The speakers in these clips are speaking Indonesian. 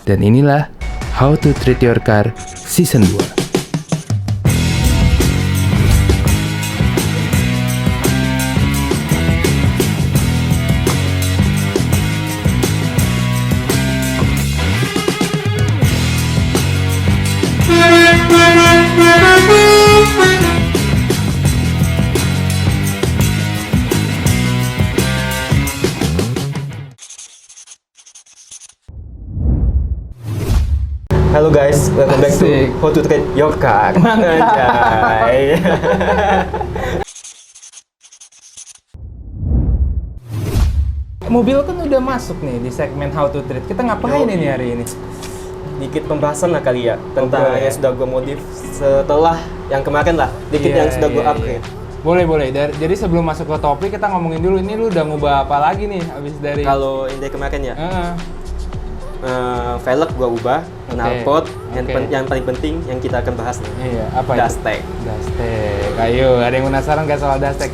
Dan inilah How to Treat Your Car Season 2. Halo guys, welcome back to Asik. How to Treat Your Car. Anjay. Mobil kan udah masuk nih di segmen How to Treat. Kita ngapain ini hari ini? Dikit pembahasan lah kali ya tentang Oke. yang sudah gue modif setelah yang kemarin lah. Dikit Iya, yang sudah gue iya, upgrade. Boleh. Jadi sebelum masuk ke topik, kita ngomongin dulu. Ini lu udah ngubah apa lagi nih abis dari... Kalau yang dari kemarin ya, Heeh. velg gue ubah, knalpot, Oke. yang paling penting yang kita akan bahas nih. Iya, apa itu? Dustek. Dustek. Ayo, ada yang penasaran nggak soal Dustek?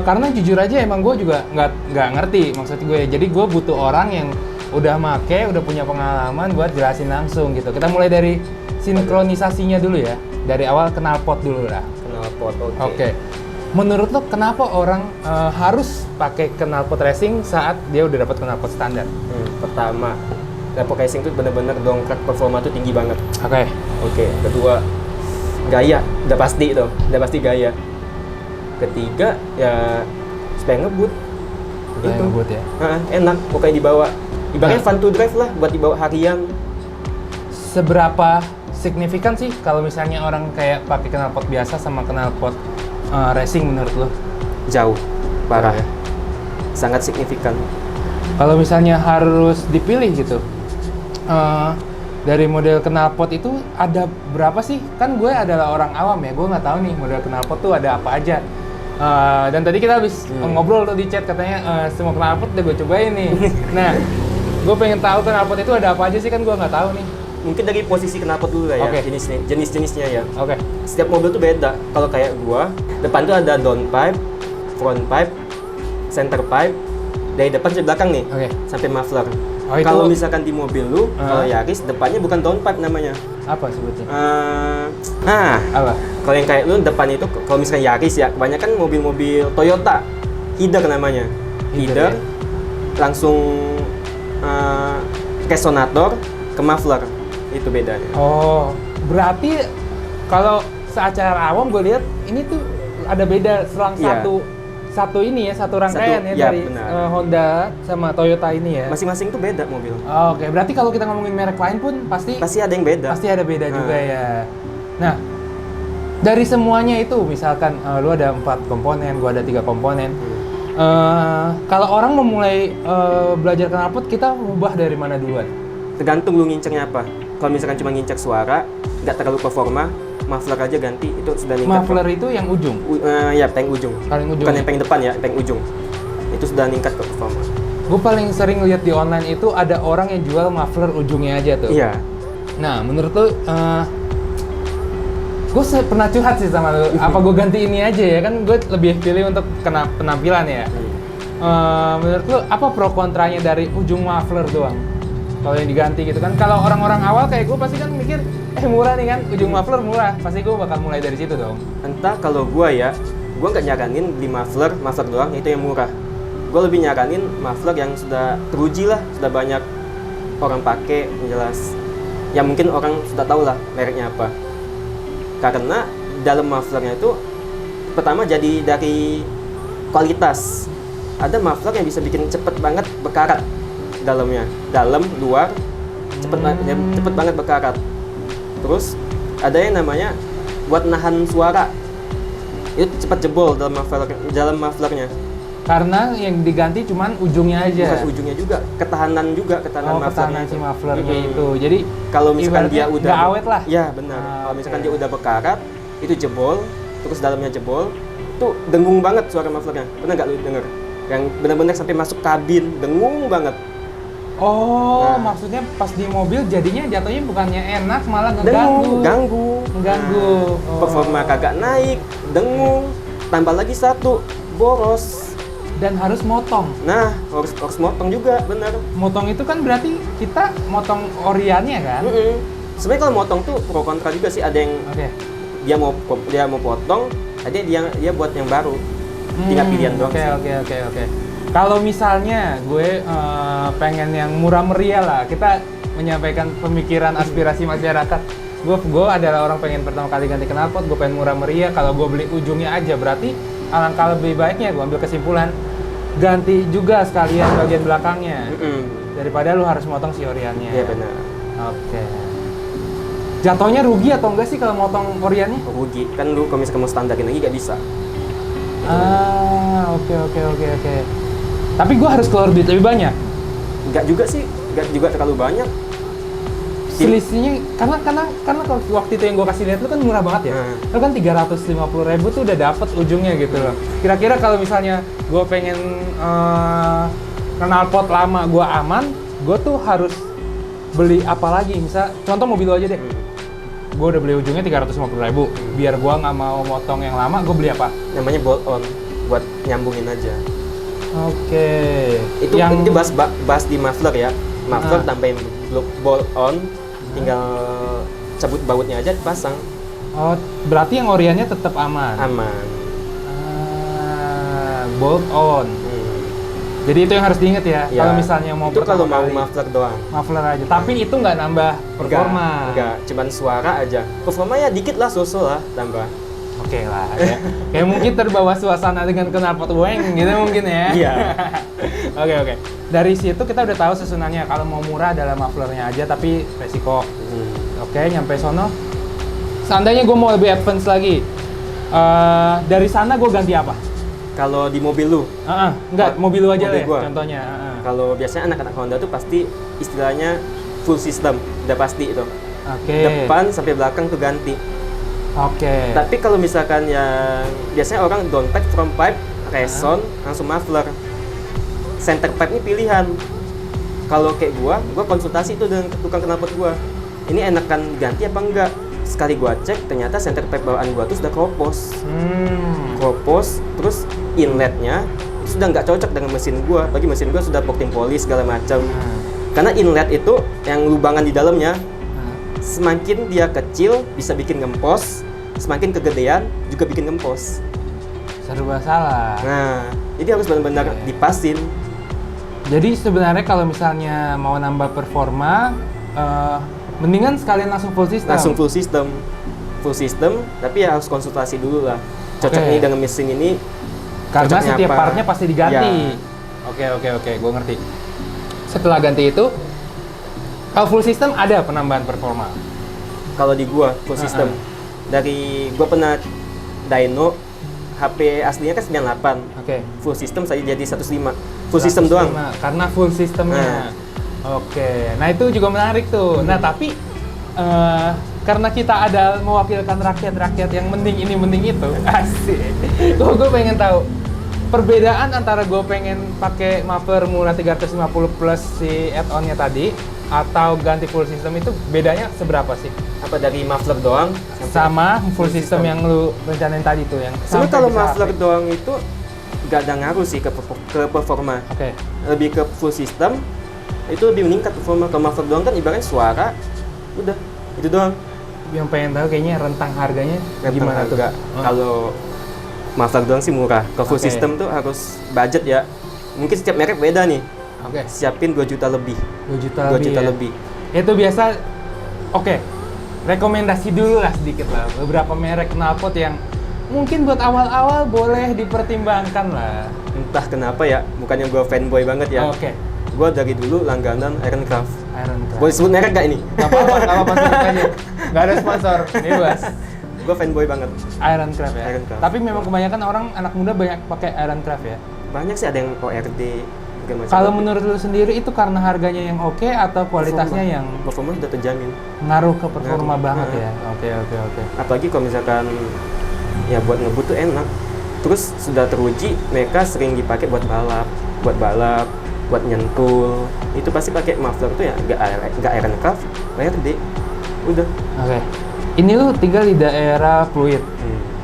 Karena jujur aja emang gue juga nggak ngerti maksud gue. Jadi gue butuh orang yang udah make, udah punya pengalaman buat jelasin langsung gitu. Kita mulai dari sinkronisasinya dulu ya. Dari awal knalpot dulu lah. Knalpot, oke. Oke. Menurut lo kenapa orang harus pakai knalpot racing saat dia udah dapat knalpot standar? Pertama, knalpot racing tuh bener-bener dongkrak performa tuh tinggi banget. Oke. Oke, kedua gaya, udah pasti gaya. Ketiga ya supaya ngebut. Supaya Gitu. ngebut ya. Enak, pokoknya dibawa. Ibaratnya Nah. fun to drive lah buat dibawa harian. Seberapa signifikan sih kalau misalnya orang kayak pakai knalpot biasa sama knalpot racing menurut lo? Jauh, parah Ya. Sangat signifikan. Kalau misalnya harus dipilih gitu, dari model knalpot itu ada berapa sih? Kan gue adalah orang awam ya, gue nggak tahu nih model knalpot tuh ada apa aja. Dan tadi kita habis ngobrol tuh di chat, katanya semua knalpot udah gue cobain nih. Nah, gue pengen tahu knalpot itu ada apa aja sih, kan gue nggak tahu nih. Mungkin dari posisi knalpot dulu lah ya, Oke. jenis-jenisnya ya. Oke. Setiap mobil tuh beda. Kalau kayak gua, depan tuh ada downpipe, front pipe, center pipe, dari depan sampai belakang nih, Oke. sampai muffler. Oh, itu- Kalau misalkan di mobil lu, kalau Yaris, depannya bukan downpipe namanya. Apa sebutnya? Nah, Apa? kalau yang kayak lu depan itu, kalau misalkan Yaris ya, kebanyakan mobil-mobil Toyota, header namanya. Header, Header, langsung resonator ke muffler. Itu bedanya. Oh, berarti kalau secara awam gue lihat ini tuh ada beda selang Iya. satu ini ya, satu rangkaian Satu, ya ya, dari benar. Honda sama Toyota ini ya. Masing-masing tuh beda mobil. Oke, berarti kalau kita ngomongin merek lain pun pasti Pasti ada yang beda. ada beda juga ya. Nah, dari semuanya itu misalkan lu ada 4 komponen, gua ada 3 komponen. Kalau orang memulai belajar knalpot, kita ubah dari mana duluan? Tergantung lu ngincernya apa. Kalau misalkan cuma ngincer suara, nggak terlalu performa, muffler aja ganti, itu sudah ningkat. Muffler itu yang ujung. Ya, paling ujung. Paling ujung. Bukan yang paling depan ya, paling ujung. Itu sudah ningkat ke performa. Gue paling sering lihat di online itu ada orang yang jual muffler ujungnya aja tuh. Iya. Nah, menurut lu, gue pernah curhat sih sama lu. Apa gue ganti ini aja ya? Kan gue lebih pilih untuk kena penampilan ya. Menurut lu, apa pro kontranya dari ujung muffler doang? Kalau yang diganti gitu kan? Kalau orang-orang awal kayak gue pasti kan mikir, murah nih kan, ujung muffler murah. Pasti gue bakal mulai dari situ dong. Entah kalau gua ya, gua nggak nyaranin beli muffler doang, itu yang murah. Gua lebih nyaranin muffler yang sudah teruji lah, sudah banyak orang pakai, jelas. Ya mungkin orang sudah tahu lah mereknya apa. Karena dalam mufflernya itu pertama jadi dari kualitas. Ada muffler yang bisa bikin cepet banget berkarat dalamnya, dalam luar cepet banget berkarat. Terus ada yang namanya buat nahan suara, itu cepat jebol dalam mufflernya. Karena yang diganti cuman ujungnya aja. Bukan ujungnya juga, ketahanan Ketahanan mufflernya si mufflernya itu. Jadi kalau misalkan ibaratnya dia udah nggak awet lah. Ya benar. Kalau misalkan dia udah berkarat, itu jebol, terus dalamnya jebol, itu dengung banget suara mufflernya. Pernah nggak lu denger? Yang benar-benar sampai masuk kabin, dengung banget. Oh, Nah. maksudnya pas di mobil jadinya jatuhnya bukannya enak, malah ngeganggu. Dengung, Mengganggu. Performa kagak naik, dengung. Tambah lagi satu, boros. dan harus motong. Nah, harus motong juga, benar. Motong itu kan berarti kita motong oriannya kan? Sebenarnya kalau motong tuh pro kontra juga sih. Ada yang Oke. dia mau potong, ada dia buat yang baru. Tinggal pilihan doang sih. Oke. Kalau misalnya gue pengen yang murah meriah lah, kita menyampaikan pemikiran aspirasi masyarakat. Gue adalah orang pengen pertama kali ganti knalpot, gue pengen murah meriah. Kalau gue beli ujungnya aja, berarti alangkah lebih baiknya gue ambil kesimpulan ganti juga sekalian bagian belakangnya daripada lu harus motong si oriannya. Iya benar. Oke. Jatuhnya rugi atau enggak sih kalau motong oriannya? Rugi kan, lu kalau misalkan mau standarin lagi gak bisa. Oke. Tapi gue harus keluar duit lebih banyak. Enggak juga sih, enggak juga terlalu banyak. Selisihnya karena kalau waktu itu yang gue kasih lihat lu kan murah banget ya. Lu kan 350.000 tuh udah dapet ujungnya gitu loh. Kira-kira kalau misalnya gue pengen knalpot lama gue aman, gue tuh harus beli apa lagi? Misal contoh mobil lu aja deh. Gue udah beli ujungnya 350.000. Biar gue nggak mau motong yang lama, gue beli apa? Namanya bolt on, buat nyambungin aja. Oke. Itu bahas di muffler ya. Muffler tambahin bolt on, tinggal cabut bautnya aja dipasang. Oh, berarti yang oriannya tetap aman. Aman. Bolt on. Jadi itu yang harus diingat ya. Kalau misalnya mau itu kalau mau kali, muffler doang. Muffler aja. Tapi itu nggak nambah performa. Enggak, cuman suara aja. Performa ya dikit lah, so-so lah tambah. Oke lah. Ya. Kayak mungkin terbawa suasana dengan knalpot weng gitu mungkin ya. Iya. Oke. Dari situ kita udah tahu susunannya. Kalau mau murah adalah mufflernya aja, tapi resiko. Oke, nyampe sono. Seandainya gue mau lebih advance lagi, dari sana gue ganti apa? Kalau di mobil lu? Enggak, mobil lu aja mobil deh gua. contohnya. Kalau biasanya anak-anak Honda tuh pasti istilahnya full system, udah pasti itu. Oke. Depan sampai belakang tuh ganti. Oke. Tapi kalau misalkan yang biasanya orang downpipe, front pipe, reson, langsung muffler. Center pipe ini pilihan. Kalau kayak gua konsultasi tuh dengan tukang knalpot gua. Ini enakan ganti apa enggak? Sekali gua cek, ternyata center pipe bawaan gua tuh sudah keropos. Keropos, terus inletnya sudah nggak cocok dengan mesin gua. Bagi mesin gua sudah porting polish segala macam. Karena inlet itu yang lubangan di dalamnya, semakin dia kecil bisa bikin ngempos, semakin kegedean juga bikin ngempos. Serba salah. Nah, jadi harus benar-benar dipasin. Jadi sebenarnya kalau misalnya mau nambah performa, mendingan sekalian langsung full system. Langsung full system, tapi ya harus konsultasi dulu lah. Cocok nih dengan mesin ini. Karena setiap apa? partnya pasti diganti. Ya. Oke, gue ngerti. Setelah ganti itu, kalau full system ada penambahan performa. Kalau di gua full system, dari gua pernah dyno, HP aslinya kan 98. Oke. Full system saya jadi 105. Full system doang. Karena full systemnya. Oke. Nah itu juga menarik tuh. Nah tapi karena kita ada mewakilkan rakyat-rakyat yang mending ini mending itu, asik. Gue pengen tahu perbedaan antara gue pengen pakai muffler murah 350 plus si add-onnya tadi atau ganti full system itu bedanya seberapa sih? Apa dari muffler doang Sama full system yang lu rencanain tadi tuh yang sebenarnya kalau muffler doang itu gak ada ngaruh sih ke performa. Oke. Lebih ke full system itu lebih meningkat performa. Kalau muffler doang kan ibaratnya suara udah itu doang. Yang pengen tahu kayaknya rentang harganya gimana tuh? Kalau muffler doang sih murah. Kalau full system tuh harus budget ya. Mungkin setiap merek beda nih. Oke. Siapin 2 juta lebih. 2 juta lebih. Itu biasa. Oke. Rekomendasi dulu lah sedikit lah. Beberapa merek knalpot yang mungkin buat awal-awal boleh dipertimbangkan lah. Entah kenapa ya, bukannya gue fanboy banget ya. Oke. Gue dari dulu langganan Ironcraft. Boleh sebut merek gak ini? Gak apa-apa sebut aja. Gak ada sponsor, bebas. Gue fanboy banget. Ironcraft ya? Ironcraft. Tapi memang kebanyakan orang, anak muda banyak pakai Ironcraft ya? Banyak sih, ada yang ORD. Kalau menurut lu sendiri itu karena harganya yang oke atau kualitasnya yang performa sudah terjamin. ngaruh ke performa banget ya? Oke. Apalagi kalau misalkan ya buat ngebut tuh enak. Terus sudah teruji, mereka sering dipakai buat balap, buat nyentul. Itu pasti pakai muffler tuh ya, nggak Ironcraft, ORD. Udah. Oke. Ini lu tinggal di daerah Pluit.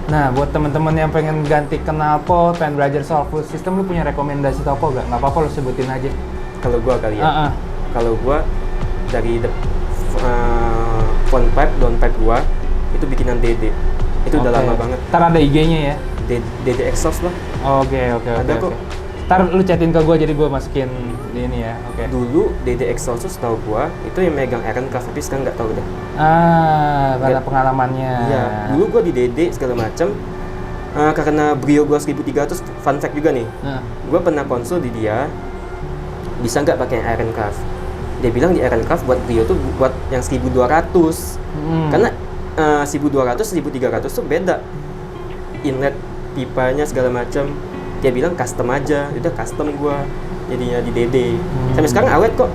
Nah, buat teman-teman yang pengen ganti knalpot, pengen belajar soal full system, lu punya rekomendasi toko nggak? Nggak apa-apa, lu sebutin aja. Kalau gua kali ya. Ah, ah. Kalau gua dari front pipe, down pipe gua itu bikinan DD. Itu udah Oke. lama banget. Ntar ada IG-nya ya? DD exhaust lah. Oke. Ada kok. Ntar lu chatin ke gua, jadi gua masukin di ini ya. Oke. Dulu DD exhaust tuh setahu gua itu yang megang Ehrencraft, tapi sekarang nggak tahu dah. Karena Nggak- pengalamannya. Iya, dulu gua di DD segala macam. Karena Brio gua 1300, fun fact juga nih. Nah, Gua pernah konsul di dia, bisa nggak pakai Ehrencraft. Dia bilang di Ehrencraft buat Brio tuh buat yang 1200. Karena 1200, 1300 tuh beda. Inlet pipanya segala macam. Dia bilang custom aja, udah custom gua jadinya di DD. Sampai sekarang awet kok.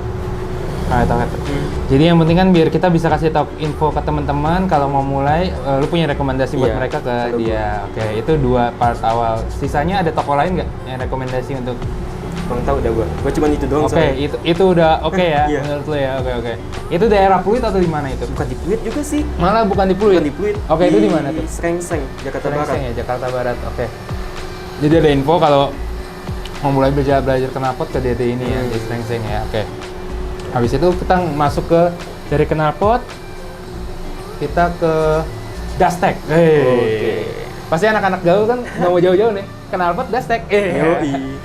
awet. Jadi yang penting kan biar kita bisa kasih tahu info ke teman-teman kalau mau mulai, lu punya rekomendasi buat Iya, mereka ke kalau dia. Oke, itu 2 part awal. Sisanya ada toko lain nggak yang rekomendasi untuk? Bang tahu udah gua cuma itu doang. Oke, soalnya. itu udah oke ya Iya. menurut lu ya. Oke. Itu daerah Pluit atau di mana itu? Bukan di Pluit juga sih. Malah bukan di Pluit. Bukan di Pluit. Oke, itu di mana tuh? Srengseng, Jakarta Barat. Srengseng ya, Jakarta Barat. Oke. Jadi ada info kalau mau mulai belajar knalpot ke DD ini ya, di Srengseng ya. Oke. Habis itu kita masuk ke dari knalpot kita ke Dastek. Oke. Pasti anak-anak gaul kan nggak mau jauh-jauh nih. Knalpot Dastek. Yoi.